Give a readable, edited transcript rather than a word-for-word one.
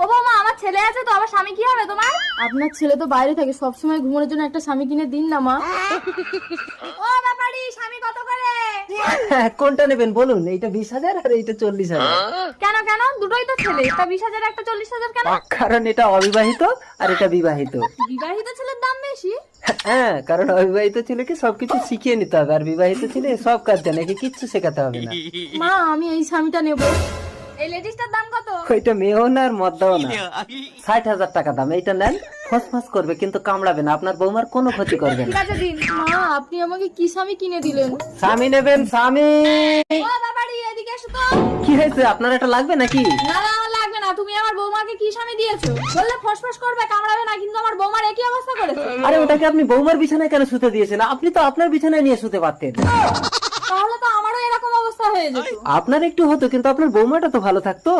ও বৌমা, আমার ছেলে আছে তো, আবার স্বামী কি হবে তোমার? আপনার ছেলে তো বাইরে থাকে, সবসময় ঘুমানোর জন্য একটা স্বামী কিনে দিন না মা। ও ব্যাপারি, স্বামী কত করে? কোনটা নেবেন বলুন? এইটা 20,000 আর এইটা 40,000। কেন কেন, দুটোই তো ছেলে, তা 20,000 একটা 40,000 কেন? কারণ এটা অবিবাহিত আর এটা বিবাহিত। বিবাহিত ছেলের দাম বেশি? হ্যাঁ, কারণ অবিবাহিত ছেলেকে সবকিছু শিখিয়ে নিতে হবে, আর বিবাহিত ছেলে সব কাজ জানে, একে কিচ্ছু শেখাতে হবে না। মা আমি এই স্বামীটা নেবো। এই লেডিসটার দাম কত? ওইটা মেয়েও না আর মদ্দাও না, 60,000 টাকা দাম। এইটা নেন, ফসফস করবে কিন্তু কামড়াবে না, আপনার বৌমার কোনো ক্ষতি করবে ঠিক না। আছে দিন। মা আপনি আমাকে কি স্বামী কিনে দিলেন? স্বামী নেবেন স্বামী? ও ব্যাপারি, এদিকে এসো তো। কি হয়েছে, আপনার এটা লাগবে নাকি? না না, আমার লাগবে না। তুমি আমার বৌমাকে কি স্বামী দিয়েছো? বললে ফসফস করবে, কামড়াবে না, কিন্তু আমার বৌমার একই অবস্থা করেছে। আরে ওটাকে আপনি বৌমার বিছানায় কেন শুতে দিয়েছেন? আপনি তো আপনার বিছানায় নিয়ে শুতে পারতেন। তাহলে তো আমারও এরকম অবস্থা হয়ে যেত। আপনার একটু হতো, কিন্তু আপনার বৌমাটা তো ভালো থাকতো।